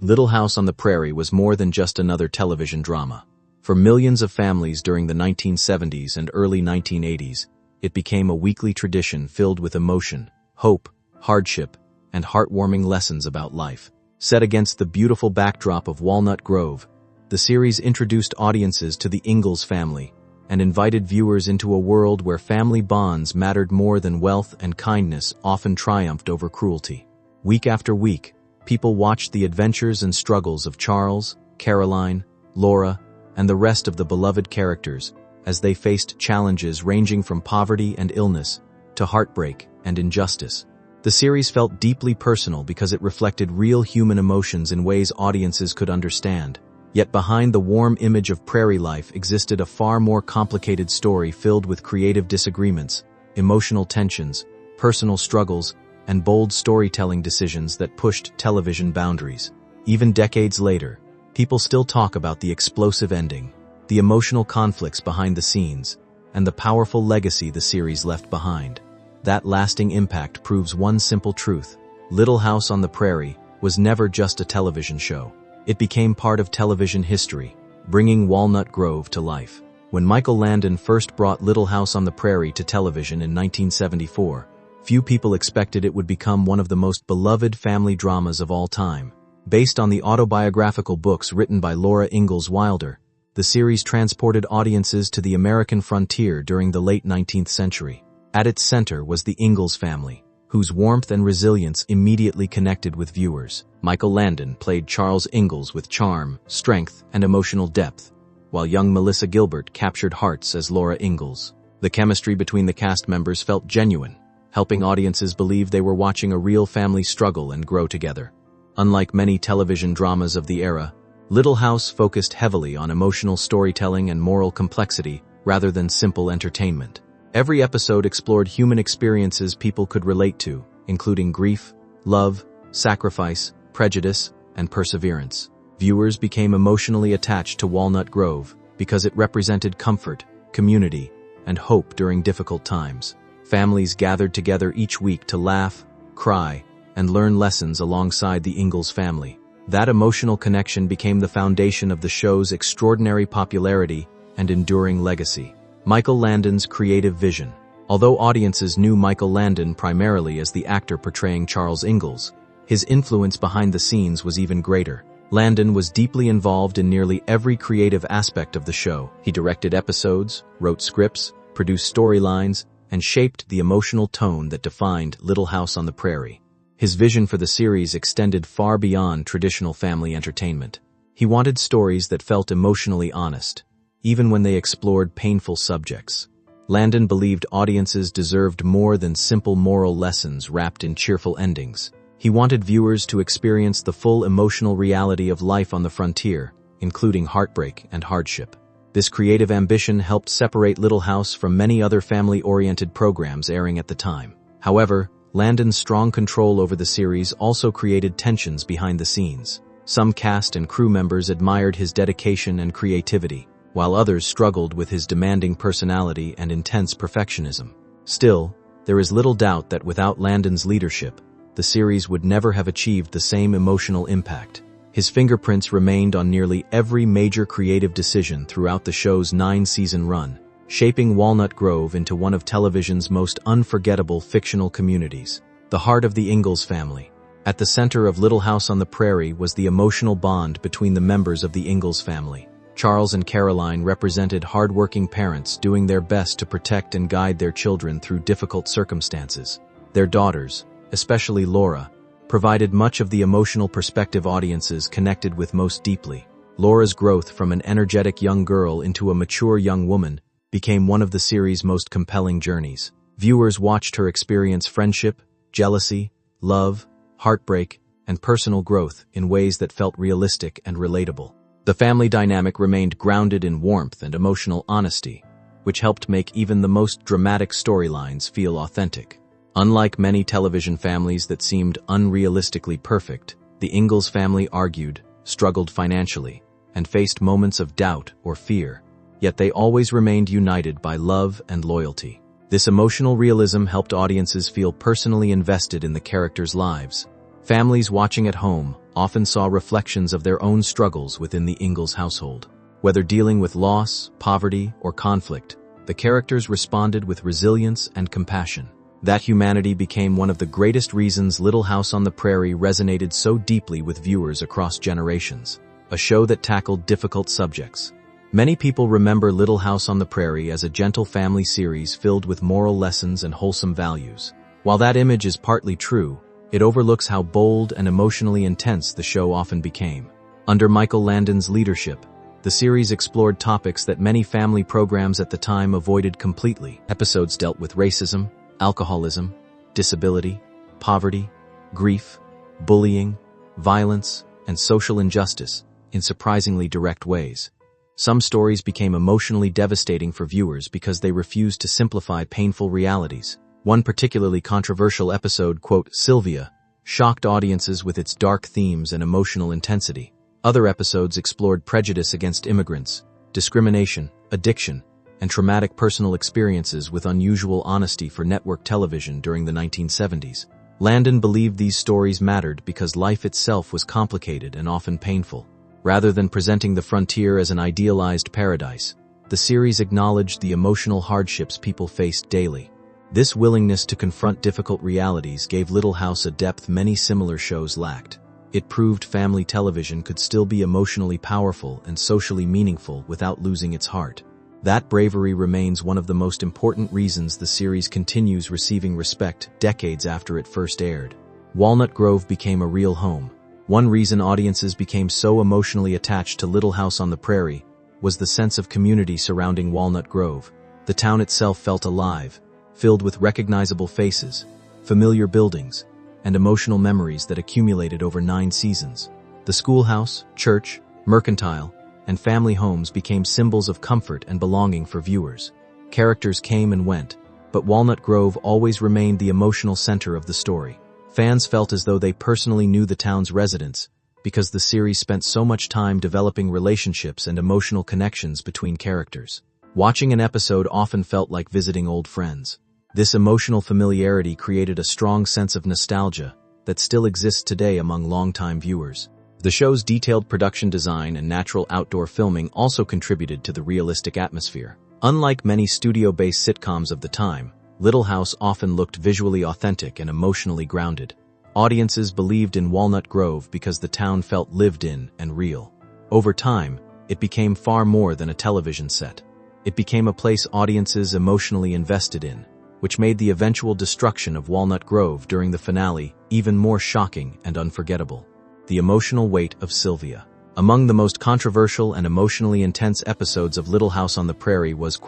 Little House on the Prairie was more than just another television drama. For millions of families during the 1970s and early 1980s, it became a weekly tradition filled with emotion, hope, hardship, and heartwarming lessons about life. Set against the beautiful backdrop of Walnut Grove, the series introduced audiences to the Engles family and invited viewers into a world where family bonds mattered more than wealth, and kindness often triumphed over cruelty. Week after week, people watched the adventures and struggles of Charles, Caroline, Laura, and the rest of the beloved characters as they faced challenges ranging from poverty and illness to heartbreak and injustice. The series felt deeply personal because it reflected real human emotions in ways audiences could understand. Yet behind the warm image of prairie life existed a far more complicated story filled with creative disagreements, emotional tensions, personal struggles, and bold storytelling decisions that pushed television boundaries. Even decades later, people still talk about the explosive ending, the emotional conflicts behind the scenes, and the powerful legacy the series left behind. That lasting impact proves one simple truth: Little House on the Prairie was never just a television show. It became part of television history, bringing Walnut Grove to life. When Michael Landon first brought Little House on the Prairie to television in 1974, few people expected it would become one of the most beloved family dramas of all time. Based on the autobiographical books written by Laura Ingalls Wilder, the series transported audiences to the American frontier during the late 19th century. At its center was the Engles family, whose warmth and resilience immediately connected with viewers. Michael Landon played Charles Engles with charm, strength, and emotional depth, while young Melissa Gilbert captured hearts as Laura Ingalls. The chemistry between the cast members felt genuine, helping audiences believe they were watching a real family struggle and grow together. Unlike many television dramas of the era, Little House focused heavily on emotional storytelling and moral complexity rather than simple entertainment. Every episode explored human experiences people could relate to, including grief, love, sacrifice, prejudice, and perseverance. Viewers became emotionally attached to Walnut Grove because it represented comfort, community, and hope during difficult times. Families gathered together each week to laugh, cry, and learn lessons alongside the Engles family. That emotional connection became the foundation of the show's extraordinary popularity and enduring legacy. Michael Landon's creative vision. Although audiences knew Michael Landon primarily as the actor portraying Charles Engles, his influence behind the scenes was even greater. Landon was deeply involved in nearly every creative aspect of the show. He directed episodes, wrote scripts, produced storylines, and shaped the emotional tone that defined Little House on the Prairie. His vision for the series extended far beyond traditional family entertainment. He wanted stories that felt emotionally honest, even when they explored painful subjects. Landon believed audiences deserved more than simple moral lessons wrapped in cheerful endings. He wanted viewers to experience the full emotional reality of life on the frontier, including heartbreak and hardship. This creative ambition helped separate Little House from many other family-oriented programs airing at the time. However, Landon's strong control over the series also created tensions behind the scenes. Some cast and crew members admired his dedication and creativity, while others struggled with his demanding personality and intense perfectionism. Still, there is little doubt that without Landon's leadership, the series would never have achieved the same emotional impact. His fingerprints remained on nearly every major creative decision throughout the show's 9-season run, shaping Walnut Grove into one of television's most unforgettable fictional communities. The heart of the Engles family. At the center of Little House on the Prairie was the emotional bond between the members of the Engles family. Charles and Caroline represented hardworking parents doing their best to protect and guide their children through difficult circumstances. Their daughters, especially Laura, provided much of the emotional perspective audiences connected with most deeply. Laura's growth from an energetic young girl into a mature young woman became one of the series' most compelling journeys. Viewers watched her experience friendship, jealousy, love, heartbreak, and personal growth in ways that felt realistic and relatable. The family dynamic remained grounded in warmth and emotional honesty, which helped make even the most dramatic storylines feel authentic. Unlike many television families that seemed unrealistically perfect, the Engles family argued, struggled financially, and faced moments of doubt or fear, yet they always remained united by love and loyalty. This emotional realism helped audiences feel personally invested in the characters' lives. Families watching at home often saw reflections of their own struggles within the Engles household. Whether dealing with loss, poverty, or conflict, the characters responded with resilience and compassion. That humanity became one of the greatest reasons Little House on the Prairie resonated so deeply with viewers across generations. A show that tackled difficult subjects. Many people remember Little House on the Prairie as a gentle family series filled with moral lessons and wholesome values. While that image is partly true, it overlooks how bold and emotionally intense the show often became. Under Michael Landon's leadership, the series explored topics that many family programs at the time avoided completely. Episodes dealt with racism, alcoholism, disability, poverty, grief, bullying, violence, and social injustice in surprisingly direct ways. Some stories became emotionally devastating for viewers because they refused to simplify painful realities. One particularly controversial episode, Sylvia, shocked audiences with its dark themes and emotional intensity. Other episodes explored prejudice against immigrants, discrimination, addiction, and traumatic personal experiences with unusual honesty for network television during the 1970s. Landon believed these stories mattered because life itself was complicated and often painful. Rather than presenting the frontier as an idealized paradise, the series acknowledged the emotional hardships people faced daily. This willingness to confront difficult realities gave Little House a depth many similar shows lacked. It proved family television could still be emotionally powerful and socially meaningful without losing its heart. That bravery remains one of the most important reasons the series continues receiving respect decades after it first aired. Walnut Grove became a real home. One reason audiences became so emotionally attached to Little House on the Prairie was the sense of community surrounding Walnut Grove. The town itself felt alive, filled with recognizable faces, familiar buildings, and emotional memories that accumulated over 9 seasons. The schoolhouse, church, mercantile, and family homes became symbols of comfort and belonging for viewers. Characters came and went, but Walnut Grove always remained the emotional center of the story. Fans felt as though they personally knew the town's residents because the series spent so much time developing relationships and emotional connections between characters. Watching an episode often felt like visiting old friends. This emotional familiarity created a strong sense of nostalgia that still exists today among longtime viewers. The show's detailed production design and natural outdoor filming also contributed to the realistic atmosphere. Unlike many studio-based sitcoms of the time, Little House often looked visually authentic and emotionally grounded. Audiences believed in Walnut Grove because the town felt lived in and real. Over time, it became far more than a television set. It became a place audiences emotionally invested in, which made the eventual destruction of Walnut Grove during the finale even more shocking and unforgettable. The emotional weight of Sylvia. Among the most controversial and emotionally intense episodes of Little House on the Prairie was,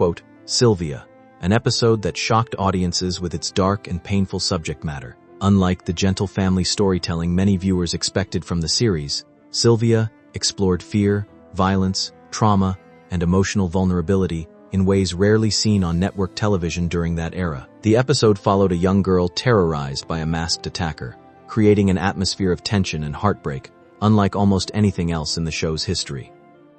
Sylvia, an episode that shocked audiences with its dark and painful subject matter. Unlike the gentle family storytelling many viewers expected from the series, Sylvia explored fear, violence, trauma, and emotional vulnerability in ways rarely seen on network television during that era. The episode followed a young girl terrorized by a masked attacker, creating an atmosphere of tension and heartbreak, unlike almost anything else in the show's history.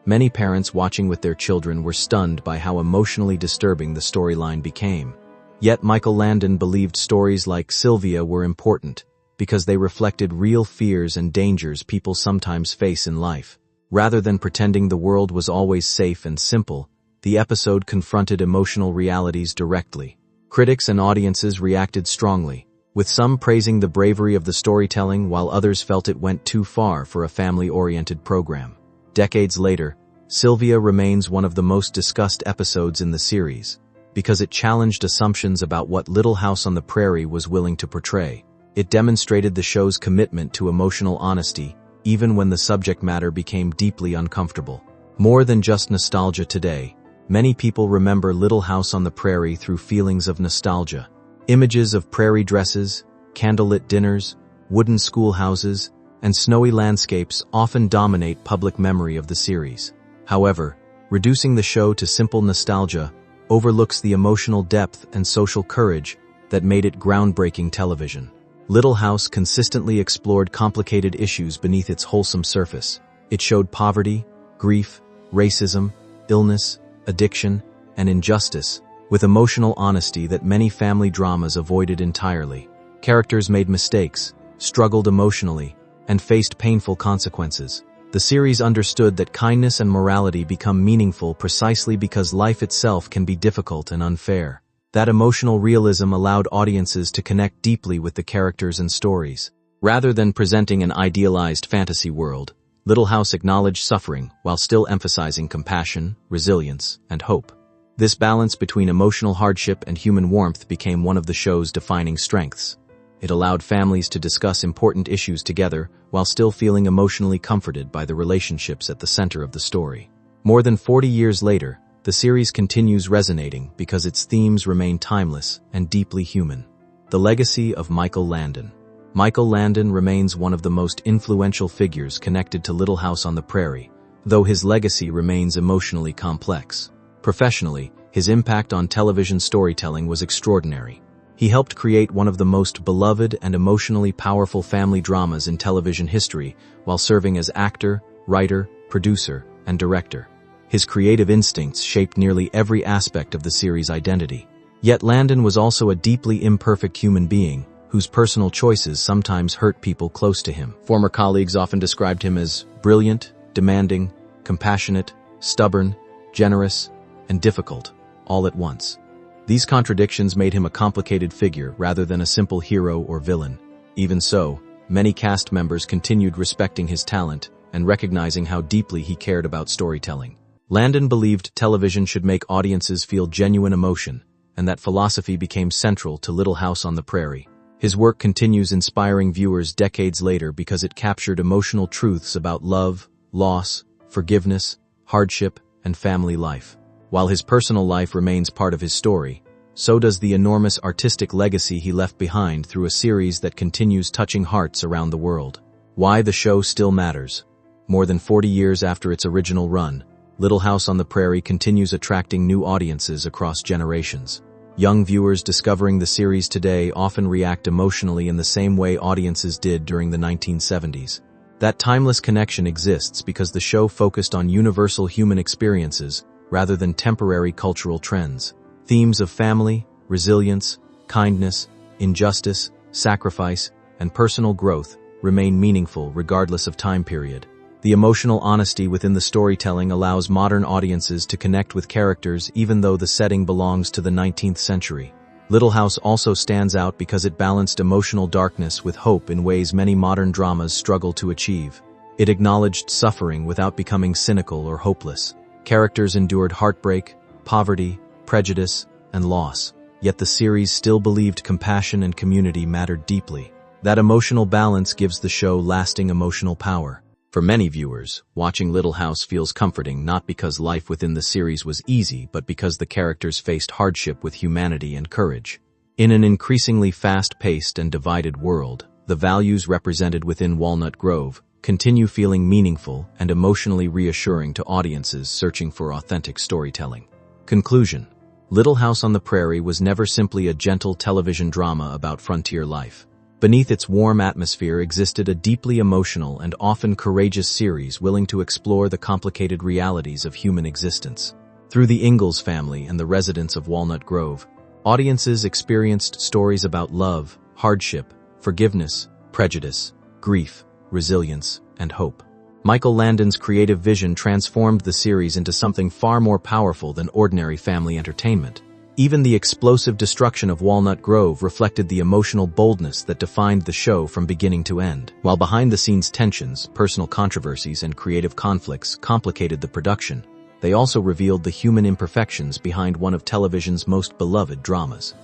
Many parents watching with their children were stunned by how emotionally disturbing the storyline became. Yet Michael Landon believed stories like Sylvia were important because they reflected real fears and dangers people sometimes face in life. Rather than pretending the world was always safe and simple, the episode confronted emotional realities directly. Critics and audiences reacted strongly, with some praising the bravery of the storytelling while others felt it went too far for a family-oriented program. Decades later, Sylvia remains one of the most discussed episodes in the series, because it challenged assumptions about what Little House on the Prairie was willing to portray. It demonstrated the show's commitment to emotional honesty, even when the subject matter became deeply uncomfortable. More than just nostalgia today, many people remember Little House on the Prairie through feelings of nostalgia. Images of prairie dresses, candlelit dinners, wooden schoolhouses, and snowy landscapes often dominate public memory of the series. However, reducing the show to simple nostalgia overlooks the emotional depth and social courage that made it groundbreaking television. Little House consistently explored complicated issues beneath its wholesome surface. It showed poverty, grief, racism, illness, addiction, and injustice, with emotional honesty that many family dramas avoided entirely. Characters made mistakes, struggled emotionally, and faced painful consequences. The series understood that kindness and morality become meaningful precisely because life itself can be difficult and unfair. That emotional realism allowed audiences to connect deeply with the characters and stories. Rather than presenting an idealized fantasy world, Little House acknowledged suffering while still emphasizing compassion, resilience, and hope. This balance between emotional hardship and human warmth became one of the show's defining strengths. It allowed families to discuss important issues together while still feeling emotionally comforted by the relationships at the center of the story. More than 40 years later, the series continues resonating because its themes remain timeless and deeply human. The legacy of Michael Landon. Michael Landon remains one of the most influential figures connected to Little House on the Prairie, though his legacy remains emotionally complex. Professionally, his impact on television storytelling was extraordinary. He helped create one of the most beloved and emotionally powerful family dramas in television history while serving as actor, writer, producer, and director. His creative instincts shaped nearly every aspect of the series' identity. Yet Landon was also a deeply imperfect human being, whose personal choices sometimes hurt people close to him. Former colleagues often described him as brilliant, demanding, compassionate, stubborn, generous, and difficult, all at once. These contradictions made him a complicated figure rather than a simple hero or villain. Even so, many cast members continued respecting his talent and recognizing how deeply he cared about storytelling. Landon believed television should make audiences feel genuine emotion, and that philosophy became central to Little House on the Prairie. His work continues inspiring viewers decades later because it captured emotional truths about love, loss, forgiveness, hardship, and family life. While his personal life remains part of his story, so does the enormous artistic legacy he left behind through a series that continues touching hearts around the world. Why the show still matters. More than 40 years after its original run, Little House on the Prairie continues attracting new audiences across generations. Young viewers discovering the series today often react emotionally in the same way audiences did during the 1970s. That timeless connection exists because the show focused on universal human experiences rather than temporary cultural trends. Themes of family, resilience, kindness, injustice, sacrifice, and personal growth remain meaningful regardless of time period. The emotional honesty within the storytelling allows modern audiences to connect with characters even though the setting belongs to the 19th century. Little House also stands out because it balanced emotional darkness with hope in ways many modern dramas struggle to achieve. It acknowledged suffering without becoming cynical or hopeless. Characters endured heartbreak, poverty, prejudice, and loss, yet the series still believed compassion and community mattered deeply. That emotional balance gives the show lasting emotional power. For many viewers, watching Little House feels comforting not because life within the series was easy, but because the characters faced hardship with humanity and courage. In an increasingly fast-paced and divided world, the values represented within Walnut Grove continue feeling meaningful and emotionally reassuring to audiences searching for authentic storytelling. Conclusion. Little House on the Prairie was never simply a gentle television drama about frontier life. Beneath its warm atmosphere existed a deeply emotional and often courageous series willing to explore the complicated realities of human existence. Through the Engles family and the residents of Walnut Grove, audiences experienced stories about love, hardship, forgiveness, prejudice, grief, resilience, and hope. Michael Landon's creative vision transformed the series into something far more powerful than ordinary family entertainment. Even the explosive destruction of Walnut Grove reflected the emotional boldness that defined the show from beginning to end. While behind-the-scenes tensions, personal controversies, and creative conflicts complicated the production, they also revealed the human imperfections behind one of television's most beloved dramas.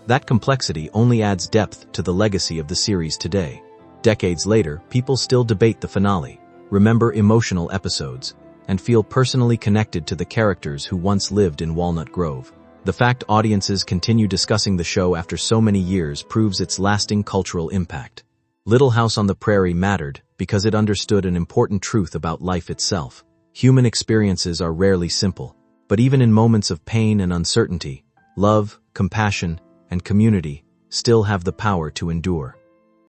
That complexity only adds depth to the legacy of the series today. Decades later, people still debate the finale, remember emotional episodes, and feel personally connected to the characters who once lived in Walnut Grove. The fact audiences continue discussing the show after so many years proves its lasting cultural impact. Little House on the Prairie mattered because it understood an important truth about life itself. Human experiences are rarely simple, but even in moments of pain and uncertainty, love, compassion, and community still have the power to endure.